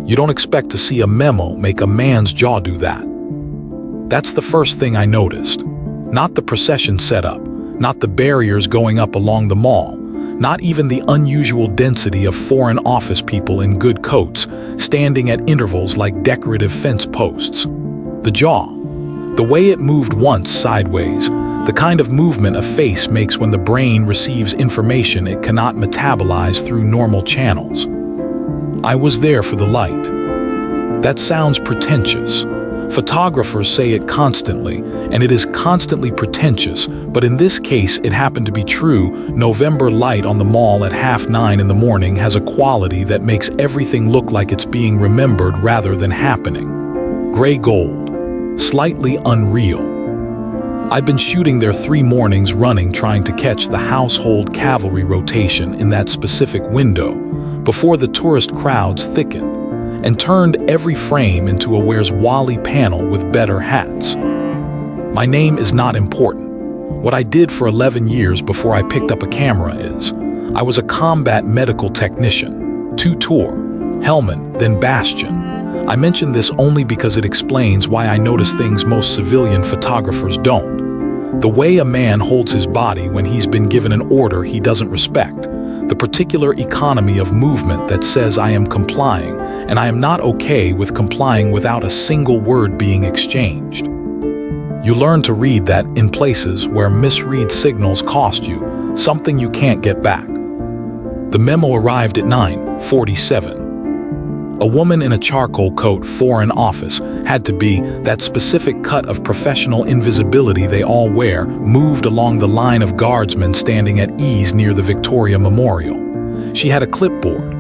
You don't expect to see a memo make a man's jaw do that. That's the first thing I noticed. Not the procession setup, not the barriers going up along the mall, not even the unusual density of foreign office people in good coats, standing at intervals like decorative fence posts. The jaw. The way it moved once sideways, the kind of movement a face makes when the brain receives information it cannot metabolize through normal channels. I was there for the light. That sounds pretentious. Photographers say it constantly, and it is constantly pretentious, but in this case it happened to be true. November light on the mall at 9:30 in the morning has a quality that makes everything look like it's being remembered rather than happening. Gray gold. Slightly unreal. I've been shooting there 3 mornings running trying to catch the household cavalry rotation in that specific window before the tourist crowds thicken, and turned every frame into a Where's Wally panel with better hats. My name is not important. What I did for 11 years before I picked up a camera is, I was a combat medical technician, tutor, Hellman, then Bastion. I mention this only because it explains why I notice things most civilian photographers don't. The way a man holds his body when he's been given an order he doesn't respect. The particular economy of movement that says I am complying, and I am not okay with complying without a single word being exchanged. You learn to read that in places where misread signals cost you something you can't get back. The memo arrived at 9:47. A woman in a charcoal coat foreign office had to be that specific cut of professional invisibility they all wear, moved along the line of guardsmen standing at ease near the Victoria Memorial. She had a clipboard.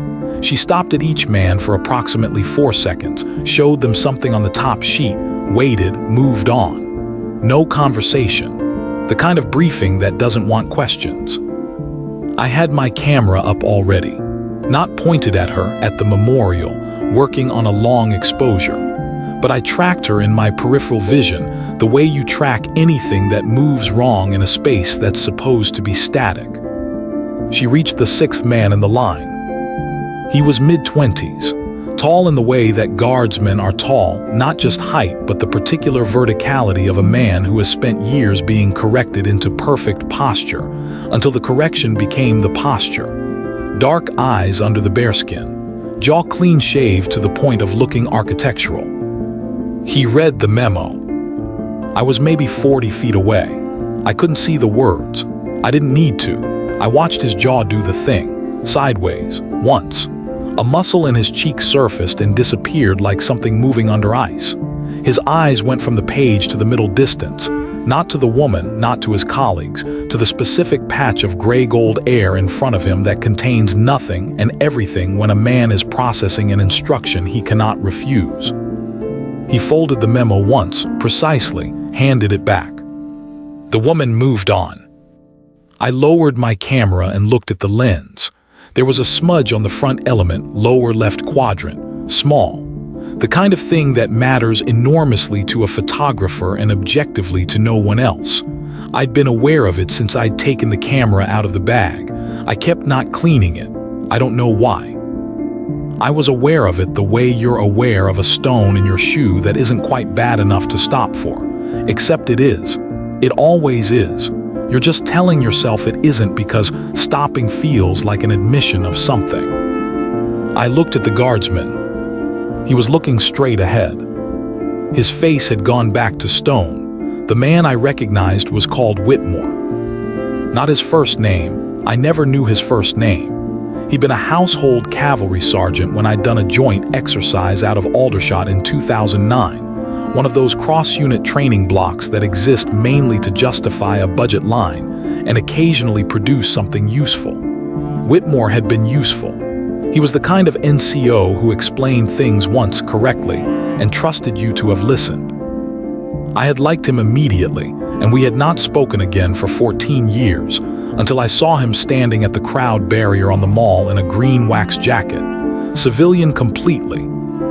She stopped at each man for approximately 4 seconds, showed them something on the top sheet, waited, moved on. No conversation. The kind of briefing that doesn't want questions. I had my camera up already, not pointed at her at the memorial, working on a long exposure. But I tracked her in my peripheral vision, the way you track anything that moves wrong in a space that's supposed to be static. She reached the 6th man in the line. He was mid-20s, tall in the way that guardsmen are tall, not just height, but the particular verticality of a man who has spent years being corrected into perfect posture, until the correction became the posture. Dark eyes under the bearskin, jaw clean-shaved to the point of looking architectural. He read the memo. I was maybe 40 feet away. I couldn't see the words. I didn't need to. I watched his jaw do the thing, sideways, once. A muscle in his cheek surfaced and disappeared like something moving under ice. His eyes went from the page to the middle distance, not to the woman, not to his colleagues, to the specific patch of gray gold air in front of him that contains nothing and everything when a man is processing an instruction he cannot refuse. He folded the memo once, precisely, handed it back. The woman moved on. I lowered my camera and looked at the lens. There was a smudge on the front element, lower left quadrant, small. The kind of thing that matters enormously to a photographer and objectively to no one else. I'd been aware of it since I'd taken the camera out of the bag. I kept not cleaning it. I don't know why. I was aware of it the way you're aware of a stone in your shoe that isn't quite bad enough to stop for. Except it is. It always is. You're just telling yourself it isn't because stopping feels like an admission of something. I looked at the guardsman. He was looking straight ahead. His face had gone back to stone. The man I recognized was called Whitmore. Not his first name. I never knew his first name. He'd been a household cavalry sergeant when I'd done a joint exercise out of Aldershot in 2009, one of those cross-unit training blocks that exist mainly to justify a budget line and occasionally produce something useful. Whitmore had been useful. He was the kind of NCO who explained things once correctly and trusted you to have listened. I had liked him immediately, and we had not spoken again for 14 years, until I saw him standing at the crowd barrier on the mall in a green wax jacket, civilian completely,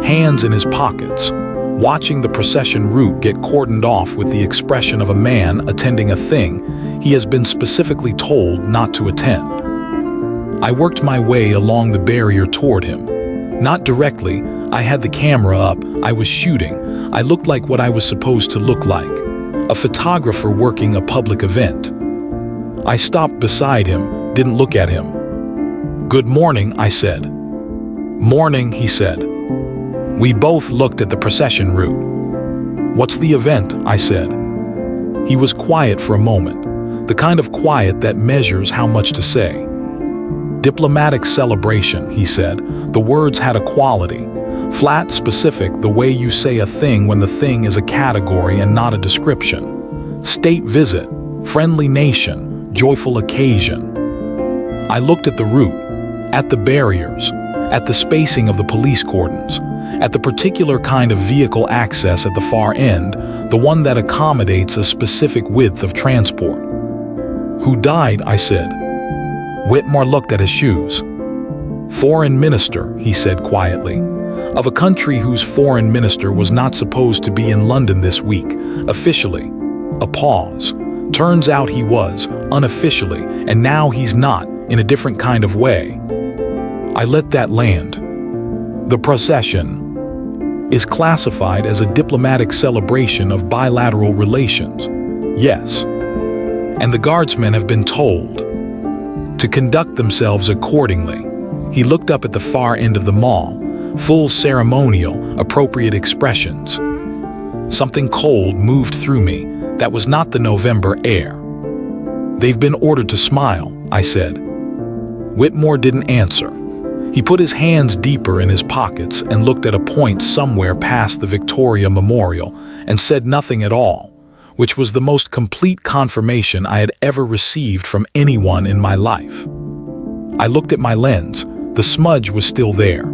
hands in his pockets, watching the procession route get cordoned off with the expression of a man attending a thing he has been specifically told not to attend. I worked my way along the barrier toward him. Not directly, I had the camera up, I was shooting. I looked like what I was supposed to look like. A photographer working a public event. I stopped beside him, didn't look at him. "Good morning," I said. "Morning," he said. We both looked at the procession route. "What's the event?" I said. He was quiet for a moment, the kind of quiet that measures how much to say. "Diplomatic celebration," he said. The words had a quality. Flat, specific, the way you say a thing when the thing is a category and not a description. State visit, friendly nation, joyful occasion. I looked at the route, at the barriers, at the spacing of the police cordons, at the particular kind of vehicle access at the far end, the one that accommodates a specific width of transport. "Who died?" I said. Whitmore looked at his shoes. "Foreign minister," he said quietly, "of a country whose foreign minister was not supposed to be in London this week, officially." A pause. "Turns out he was, unofficially, and now he's not, in a different kind of way." I let that land. The procession is classified as a diplomatic celebration of bilateral relations. Yes. And the guardsmen have been told to conduct themselves accordingly. He looked up at the far end of the mall, full ceremonial, appropriate expressions. Something cold moved through me. That was not the November air. "They've been ordered to smile," I said. Whitmore didn't answer. He put his hands deeper in his pockets and looked at a point somewhere past the Victoria Memorial and said nothing at all, which was the most complete confirmation I had ever received from anyone in my life. I looked at my lens. The smudge was still there.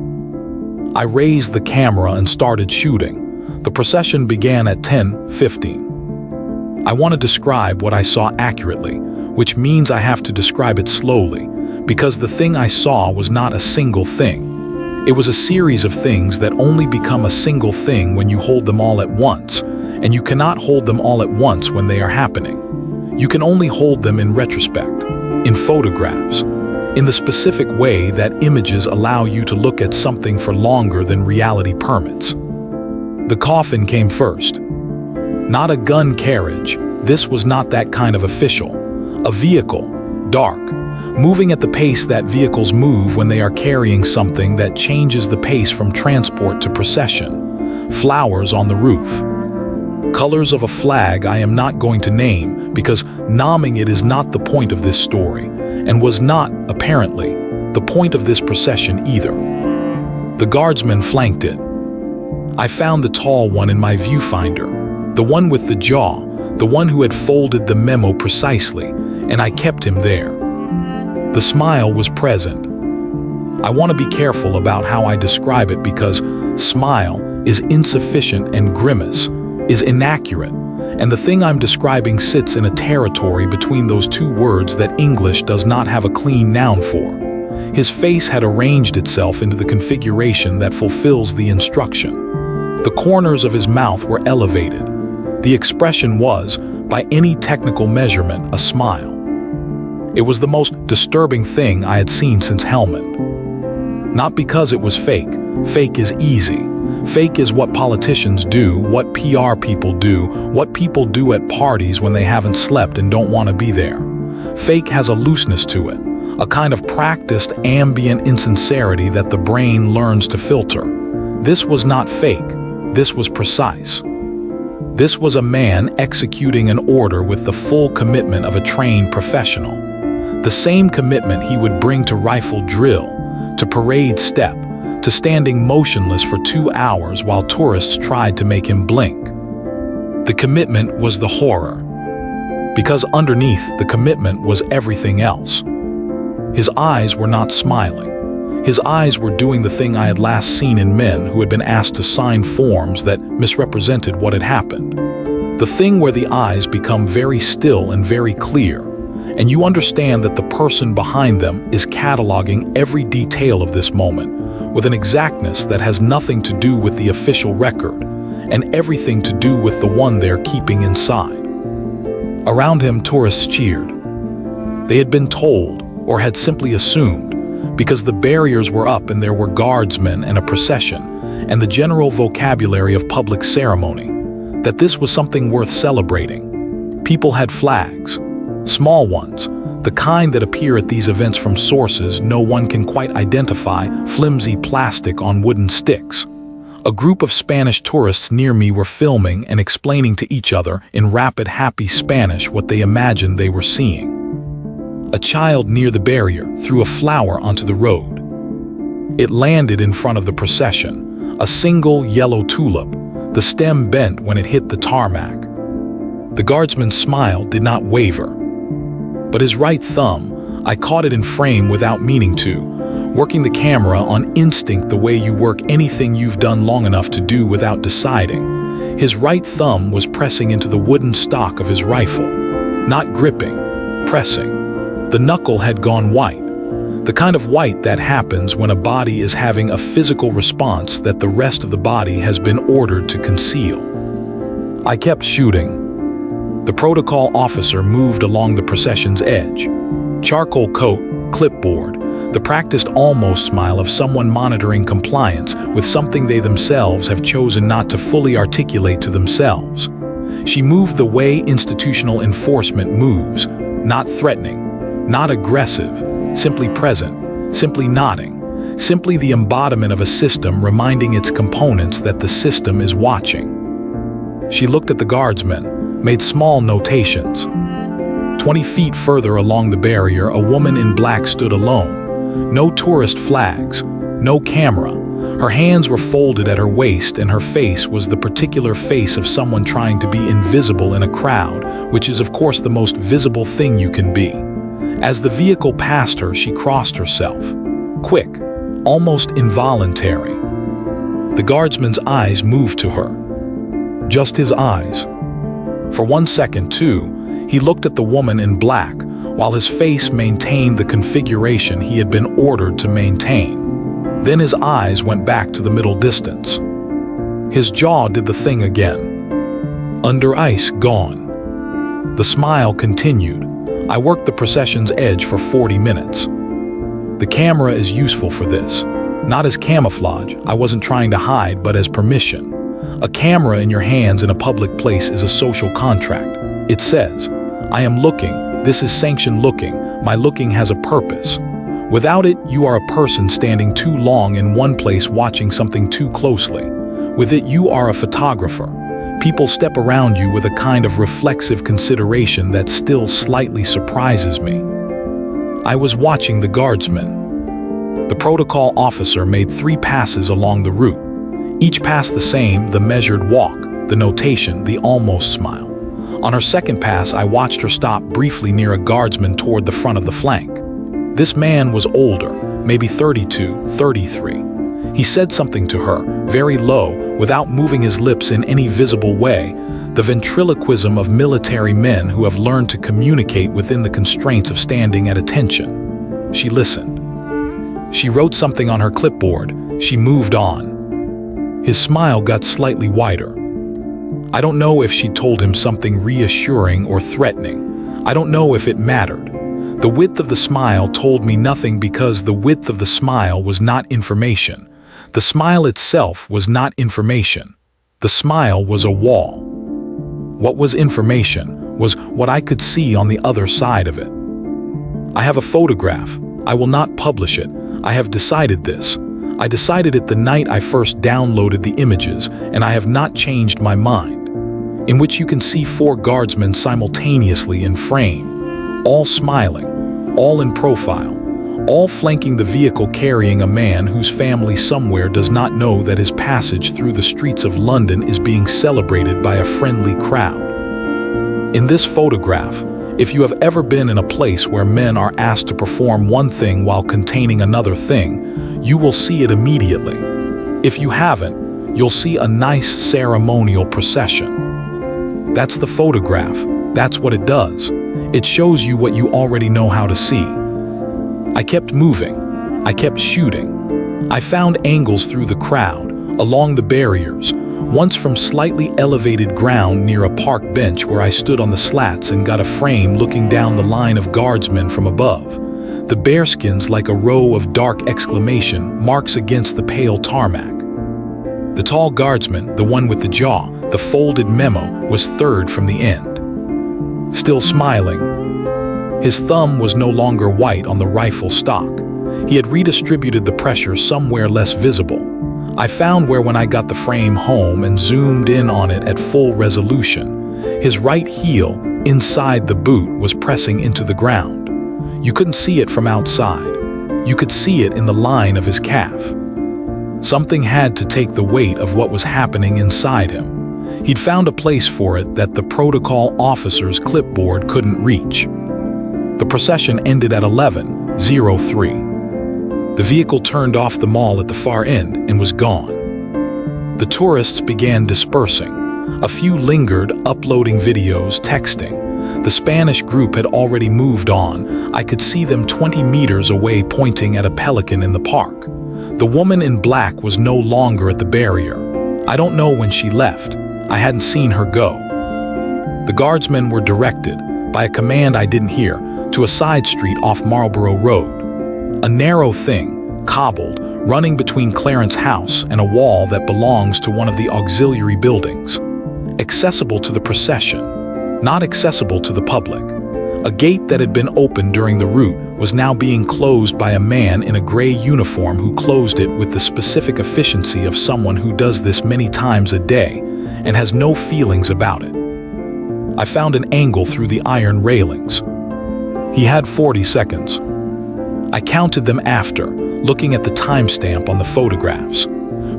I raised the camera and started shooting. The procession began at 10:15. I want to describe what I saw accurately, which means I have to describe it slowly, because the thing I saw was not a single thing. It was a series of things that only become a single thing when you hold them all at once, and you cannot hold them all at once when they are happening. You can only hold them in retrospect, in photographs, in the specific way that images allow you to look at something for longer than reality permits. The coffin came first. Not a gun carriage. This was not that kind of official. A vehicle, dark, moving at the pace that vehicles move when they are carrying something that changes the pace from transport to procession. Flowers on the roof. Colors of a flag I am not going to name because naming it is not the point of this story, and was not, apparently, the point of this procession either. The guardsmen flanked it. I found the tall one in my viewfinder, the one with the jaw, the one who had folded the memo precisely, and I kept him there. The smile was present. I want to be careful about how I describe it because smile is insufficient and grimace is inaccurate, and the thing I'm describing sits in a territory between those two words that English does not have a clean noun for. His face had arranged itself into the configuration that fulfills the instruction. The corners of his mouth were elevated. The expression was, by any technical measurement, a smile. It was the most disturbing thing I had seen since Helmand. Not because it was fake. Fake is easy. Fake is what politicians do, what PR people do, what people do at parties when they haven't slept and don't want to be there. Fake has a looseness to it, a kind of practiced ambient insincerity that the brain learns to filter. This was not fake. This was precise. This was a man executing an order with the full commitment of a trained professional. The same commitment he would bring to rifle drill, to parade step, to standing motionless for 2 hours while tourists tried to make him blink. The commitment was the horror, because underneath the commitment was everything else. His eyes were not smiling. His eyes were doing the thing I had last seen in men who had been asked to sign forms that misrepresented what had happened. The thing where the eyes become very still and very clear, and you understand that the person behind them is cataloging every detail of this moment with an exactness that has nothing to do with the official record and everything to do with the one they're keeping inside. Around him, tourists cheered. They had been told, or had simply assumed, because the barriers were up and there were guardsmen and a procession, and the general vocabulary of public ceremony, that this was something worth celebrating. People had flags, small ones, the kind that appear at these events from sources no one can quite identify, flimsy plastic on wooden sticks. A group of Spanish tourists near me were filming and explaining to each other in rapid, happy Spanish what they imagined they were seeing. A child near the barrier threw a flower onto the road. It landed in front of the procession, a single yellow tulip, the stem bent when it hit the tarmac. The guardsman's smile did not waver, but his right thumb, I caught it in frame without meaning to, working the camera on instinct the way you work anything you've done long enough to do without deciding. His right thumb was pressing into the wooden stock of his rifle, not gripping, pressing. The knuckle had gone white, the kind of white that happens when a body is having a physical response that the rest of the body has been ordered to conceal. I kept shooting. The protocol officer moved along the procession's edge. Charcoal coat, clipboard, the practiced almost smile of someone monitoring compliance with something they themselves have chosen not to fully articulate to themselves. She moved the way institutional enforcement moves, not threatening, not aggressive, simply present, simply nodding, simply the embodiment of a system reminding its components that the system is watching. She looked at the guardsmen, made small notations. 20 feet further along the barrier, a woman in black stood alone. No tourist flags, no camera. Her hands were folded at her waist and her face was the particular face of someone trying to be invisible in a crowd, which is of course the most visible thing you can be. As the vehicle passed her, she crossed herself. Quick, almost involuntary. The guardsman's eyes moved to her. Just his eyes. For 1 second, too, he looked at the woman in black, while his face maintained the configuration he had been ordered to maintain. Then his eyes went back to the middle distance. His jaw did the thing again. Under ice, gone. The smile continued. I worked the procession's edge for 40 minutes. The camera is useful for this. Not as camouflage, I wasn't trying to hide, but as permission. A camera in your hands in a public place is a social contract. It says, I am looking, this is sanctioned looking, my looking has a purpose. Without it, you are a person standing too long in one place watching something too closely. With it, you are a photographer. People step around you with a kind of reflexive consideration that still slightly surprises me. I was watching the guardsmen. The protocol officer made 3 passes along the route. Each pass the same, the measured walk, the notation, the almost smile. On her second pass, I watched her stop briefly near a guardsman toward the front of the flank. This man was older, maybe 32, 33. He said something to her, very low, without moving his lips in any visible way, the ventriloquism of military men who have learned to communicate within the constraints of standing at attention. She listened. She wrote something on her clipboard. She moved on. His smile got slightly wider. I don't know if she told him something reassuring or threatening. I don't know if it mattered. The width of the smile told me nothing because the width of the smile was not information. The smile itself was not information. The smile was a wall. What was information was what I could see on the other side of it. I have a photograph. I will not publish it. I have decided this. I decided it the night I first downloaded the images, and I have not changed my mind. In which you can see 4 guardsmen simultaneously in frame, all smiling, all in profile, all flanking the vehicle carrying a man whose family somewhere does not know that his passage through the streets of London is being celebrated by a friendly crowd. In this photograph, if you have ever been in a place where men are asked to perform one thing while containing another thing, you will see it immediately. If you haven't, you'll see a nice ceremonial procession. That's the photograph. That's what it does. It shows you what you already know how to see. I kept moving. I kept shooting. I found angles through the crowd, along the barriers, once from slightly elevated ground near a park bench where I stood on the slats and got a frame looking down the line of guardsmen from above. The bearskins like a row of dark exclamation marks against the pale tarmac. The tall guardsman, the one with the jaw, the folded memo, was third from the end. Still smiling. His thumb was no longer white on the rifle stock. He had redistributed the pressure somewhere less visible. I found where when I got the frame home and zoomed in on it at full resolution. His right heel, inside the boot, was pressing into the ground. You couldn't see it from outside. You could see it in the line of his calf. Something had to take the weight of what was happening inside him. He'd found a place for it that the protocol officer's clipboard couldn't reach. The procession ended at 11:03. The vehicle turned off the mall at the far end and was gone. The tourists began dispersing. A few lingered, uploading videos, texting. The Spanish group had already moved on. I could see them 20 meters away pointing at a pelican in the park. The woman in black was no longer at the barrier. I don't know when she left. I hadn't seen her go. The guardsmen were directed, by a command I didn't hear, to a side street off Marlborough Road. A narrow thing, cobbled, running between Clarence's house and a wall that belongs to one of the auxiliary buildings. Accessible to the procession, not accessible to the public. A gate that had been opened during the route was now being closed by a man in a gray uniform who closed it with the specific efficiency of someone who does this many times a day and has no feelings about it. I found an angle through the iron railings. He had 40 seconds. I counted them after, looking at the timestamp on the photographs.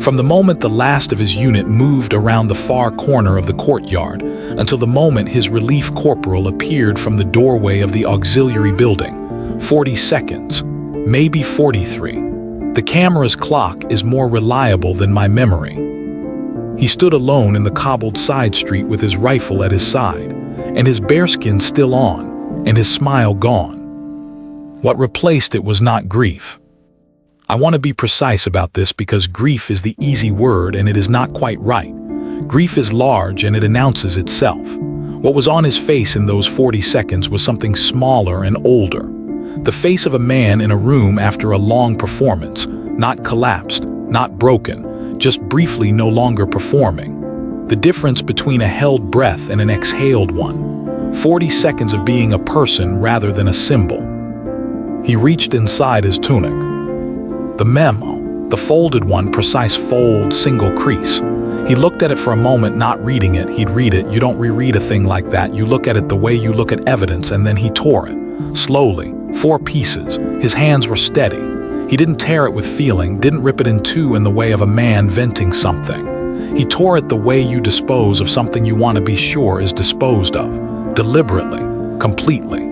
From the moment the last of his unit moved around the far corner of the courtyard until the moment his relief corporal appeared from the doorway of the auxiliary building. 40 seconds, maybe 43. The camera's clock is more reliable than my memory. He stood alone in the cobbled side street with his rifle at his side, and his bearskin still on, and his smile gone. What replaced it was not grief. I want to be precise about this because grief is the easy word and it is not quite right. Grief is large and it announces itself. What was on his face in those 40 seconds was something smaller and older. The face of a man in a room after a long performance, not collapsed, not broken, just briefly no longer performing. The difference between a held breath and an exhaled one. 40 seconds of being a person rather than a symbol. He reached inside his tunic. The memo, the folded one, precise fold, single crease. He looked at it for a moment, not reading it. He'd read it. You don't reread a thing like that. You look at it the way you look at evidence, and then he tore it. Slowly, 4 pieces. His hands were steady. He didn't tear it with feeling, didn't rip it in two in the way of a man venting something. He tore it the way you dispose of something you want to be sure is disposed of. Deliberately, completely.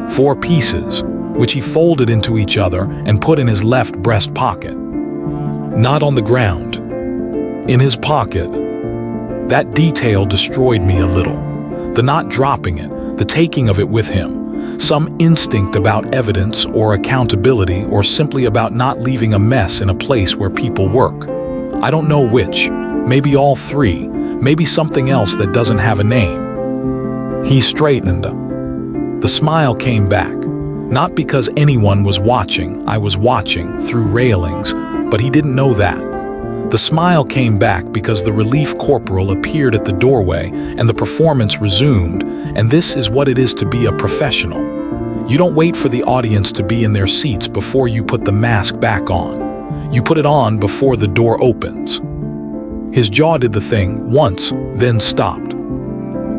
4 pieces, which he folded into each other and put in his left breast pocket. Not on the ground. In his pocket. That detail destroyed me a little. The not dropping it, the taking of it with him. Some instinct about evidence or accountability or simply about not leaving a mess in a place where people work. I don't know which. Maybe all 3. Maybe something else that doesn't have a name. He straightened. The smile came back. Not because anyone was watching, I was watching through railings, but he didn't know that. The smile came back because the relief corporal appeared at the doorway and the performance resumed, and this is what it is to be a professional. You don't wait for the audience to be in their seats before you put the mask back on. You put it on before the door opens. His jaw did the thing once, then stopped.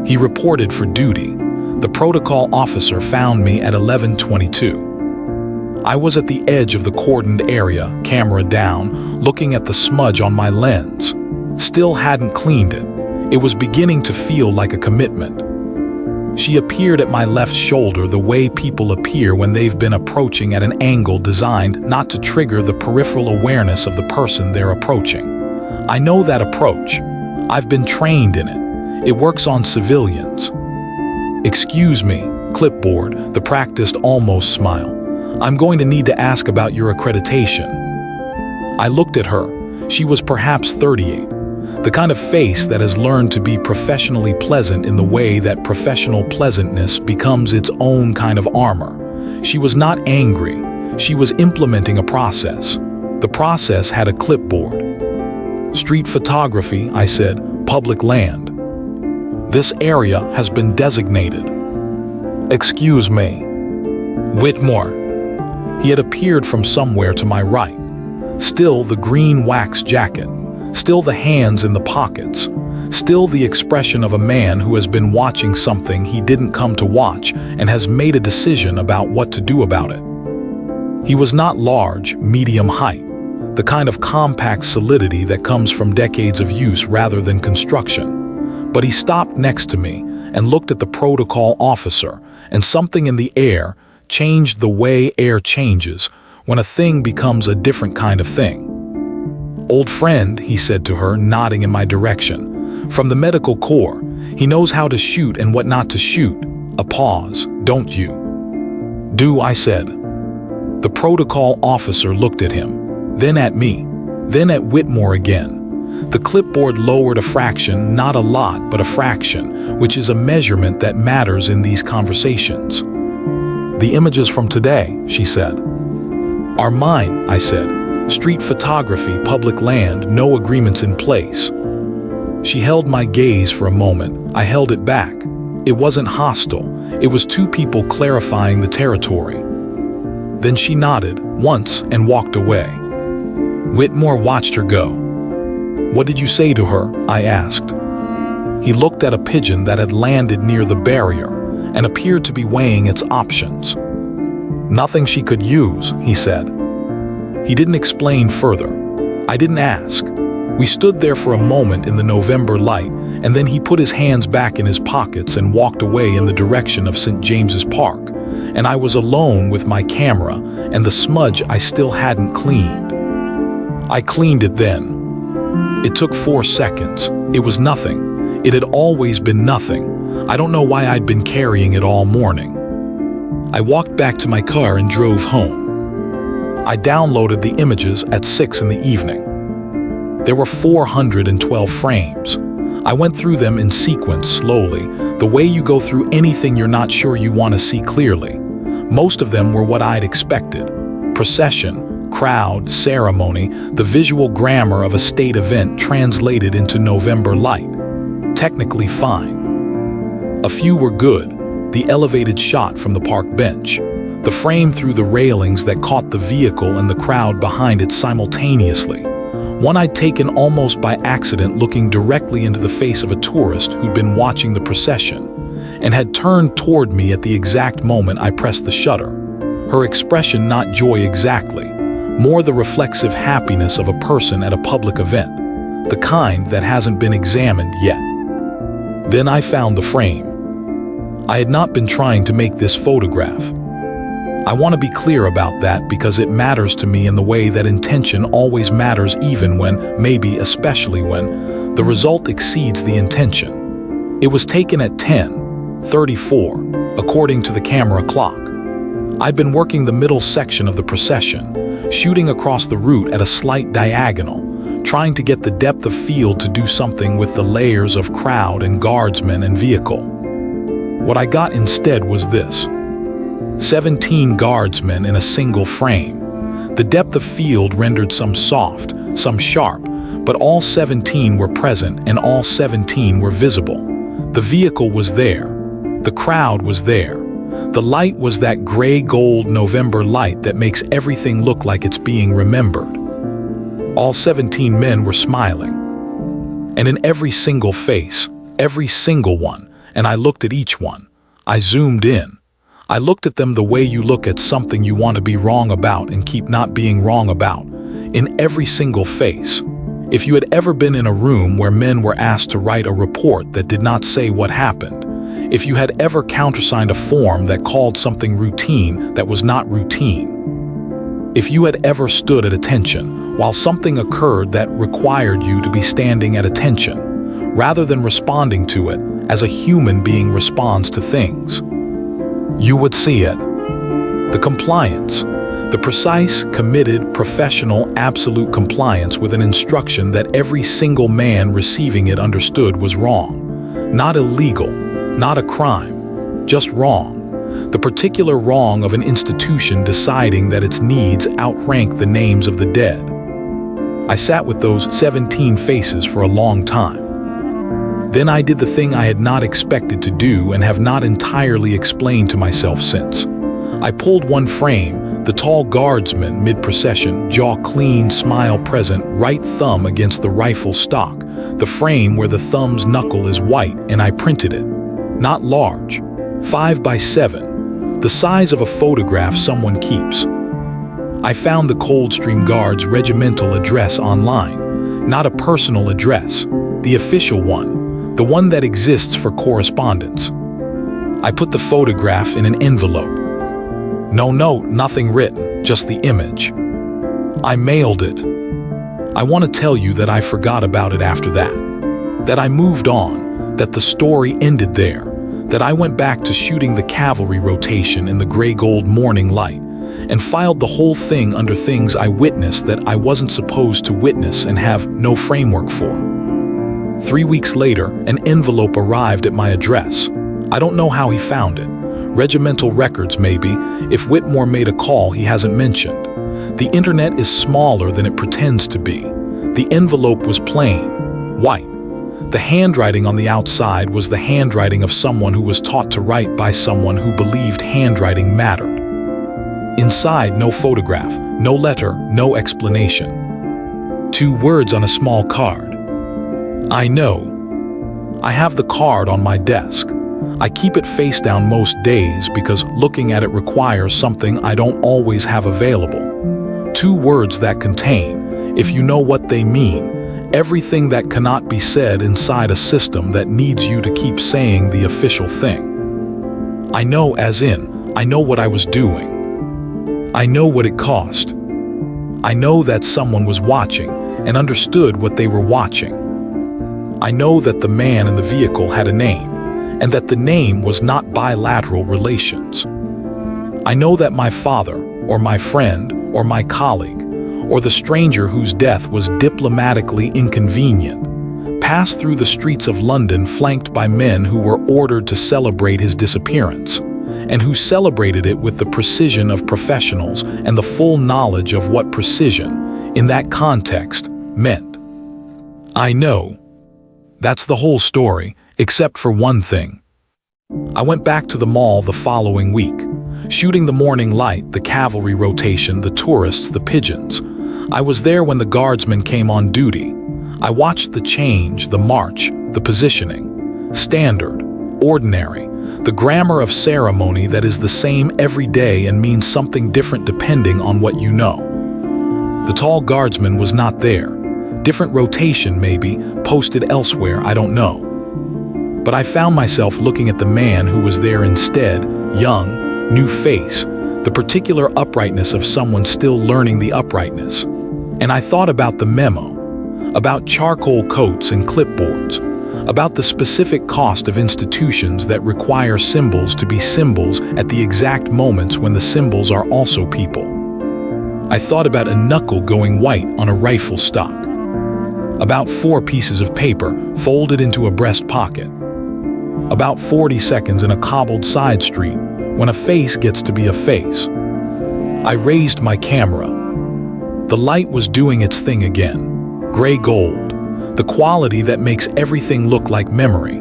He reported for duty. The protocol officer found me at 11:22. I was at the edge of the cordoned area, camera down, looking at the smudge on my lens. Still hadn't cleaned it. It was beginning to feel like a commitment. She appeared at my left shoulder the way people appear when they've been approaching at an angle designed not to trigger the peripheral awareness of the person they're approaching. I know that approach. I've been trained in it. It works on civilians. Excuse me, clipboard, the practiced almost smile. I'm going to need to ask about your accreditation. I looked at her. She was perhaps 38. The kind of face that has learned to be professionally pleasant in the way that professional pleasantness becomes its own kind of armor. She was not angry. She was implementing a process. The process had a clipboard. Street photography, I said, public land. This area has been designated. Excuse me. Whitmore. He had appeared from somewhere to my right. Still the green wax jacket. Still the hands in the pockets. Still the expression of a man who has been watching something he didn't come to watch and has made a decision about what to do about it. He was not large, medium height, the kind of compact solidity that comes from decades of use rather than construction. But he stopped next to me and looked at the protocol officer, and something in the air changed the way air changes when a thing becomes a different kind of thing. "Old friend," he said to her, nodding in my direction. "From the medical corps. He knows how to shoot and what not to shoot." A pause. "Don't you?" "Do," I said. The protocol officer looked at him, then at me, then at Whitmore again. The clipboard lowered a fraction, not a lot, but a fraction, which is a measurement that matters in these conversations. "The images from today," she said. "Are mine," I said. "Street photography, public land, no agreements in place." She held my gaze for a moment. I held it back. It wasn't hostile. It was two people clarifying the territory. Then she nodded once and walked away. Whitmore watched her go. "What did you say to her?" I asked. He looked at a pigeon that had landed near the barrier and appeared to be weighing its options. "Nothing she could use," he said. He didn't explain further. I didn't ask. We stood there for a moment in the November light, and then he put his hands back in his pockets and walked away in the direction of St. James's Park, and I was alone with my camera and the smudge I still hadn't cleaned. I cleaned it then. It took 4 seconds. It was nothing. It had always been nothing. I don't know why I'd been carrying it all morning. I walked back to my car and drove home. I downloaded the images at 6 in the evening. There were 412 frames. I went through them in sequence slowly, the way you go through anything you're not sure you want to see clearly. Most of them were what I'd expected. Procession, crowd, ceremony, the visual grammar of a state event translated into November light. Technically fine. A few were good. The elevated shot from the park bench. The frame through the railings that caught the vehicle and the crowd behind it simultaneously. One I'd taken almost by accident, looking directly into the face of a tourist who'd been watching the procession and had turned toward me at the exact moment I pressed the shutter. Her expression not joy exactly, more the reflexive happiness of a person at a public event, the kind that hasn't been examined yet. Then I found the frame. I had not been trying to make this photograph. I want to be clear about that because it matters to me in the way that intention always matters, even when, maybe especially when, the result exceeds the intention. It was taken at 10:34, according to the camera clock. I'd been working the middle section of the procession, shooting across the route at a slight diagonal, trying to get the depth of field to do something with the layers of crowd and guardsmen and vehicle. What I got instead was this. 17 guardsmen in a single frame. The depth of field rendered some soft, some sharp, but all 17 were present and all 17 were visible. The vehicle was there. The crowd was there. The light was that gray-gold November light that makes everything look like it's being remembered. All 17 men were smiling. And in every single face, every single one, and I looked at each one. I zoomed in. I looked at them the way you look at something you want to be wrong about and keep not being wrong about, in every single face. If you had ever been in a room where men were asked to write a report that did not say what happened, if you had ever countersigned a form that called something routine that was not routine, if you had ever stood at attention while something occurred that required you to be standing at attention, rather than responding to it as a human being responds to things, you would see it. The compliance, the precise, committed, professional, absolute compliance with an instruction that every single man receiving it understood was wrong. Not illegal, not a crime, just wrong. The particular wrong of an institution deciding that its needs outrank the names of the dead. I sat with those 17 faces for a long time. Then I did the thing I had not expected to do and have not entirely explained to myself since. I pulled one frame, the tall guardsman mid-procession, jaw clean, smile present, right thumb against the rifle stock, the frame where the thumb's knuckle is white, and I printed it. Not large, 5 by 7, the size of a photograph someone keeps. I found the Coldstream Guard's regimental address online, not a personal address, the official one, the one that exists for correspondence. I put the photograph in an envelope. No note, nothing written, just the image. I mailed it. I want to tell you that I forgot about it after that I moved on, that the story ended there, that I went back to shooting the cavalry rotation in the gray-gold morning light, and filed the whole thing under things I witnessed that I wasn't supposed to witness and have no framework for. 3 weeks later, an envelope arrived at my address. I don't know how he found it. Regimental records, maybe, if Whitmore made a call he hasn't mentioned. The internet is smaller than it pretends to be. The envelope was plain, white. The handwriting on the outside was the handwriting of someone who was taught to write by someone who believed handwriting mattered. Inside, no photograph, no letter, no explanation. 2 words on a small card. I know. I have the card on my desk. I keep it face down most days because looking at it requires something I don't always have available. 2 words that contain, if you know what they mean, everything that cannot be said inside a system that needs you to keep saying the official thing. I know, as in, I know what I was doing. I know what it cost. I know that someone was watching and understood what they were watching. I know that the man in the vehicle had a name, and that the name was not bilateral relations. I know that my father, or my friend, or my colleague, or the stranger whose death was diplomatically inconvenient, passed through the streets of London flanked by men who were ordered to celebrate his disappearance, and who celebrated it with the precision of professionals and the full knowledge of what precision, in that context, meant. I know. That's the whole story, except for one thing. I went back to the mall the following week, shooting the morning light, the cavalry rotation, the tourists, the pigeons. I was there when the guardsmen came on duty. I watched the change, the march, the positioning. Standard, ordinary, the grammar of ceremony that is the same every day and means something different depending on what you know. The tall guardsman was not there. Different rotation maybe, posted elsewhere, I don't know. But I found myself looking at the man who was there instead, young, new face, the particular uprightness of someone still learning the uprightness. And I thought about the memo, about charcoal coats and clipboards, about the specific cost of institutions that require symbols to be symbols at the exact moments when the symbols are also people. I thought about a knuckle going white on a rifle stock, about 4 pieces of paper folded into a breast pocket, about 40 seconds in a cobbled side street when a face gets to be a face. I raised my camera. The light was doing its thing again, gray gold, the quality that makes everything look like memory.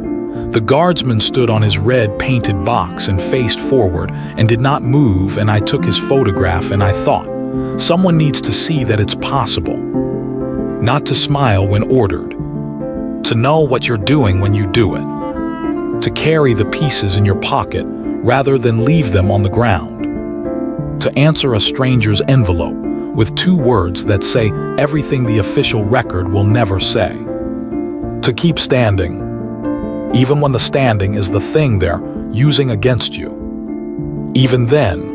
The guardsman stood on his red painted box and faced forward and did not move, and I took his photograph and I thought, someone needs to see that it's possible. Not to smile when ordered. To know what you're doing when you do it. To carry the pieces in your pocket rather than leave them on the ground. To answer a stranger's envelope with 2 words that say everything the official record will never say. To keep standing, even when the standing is the thing they're using against you. Even then,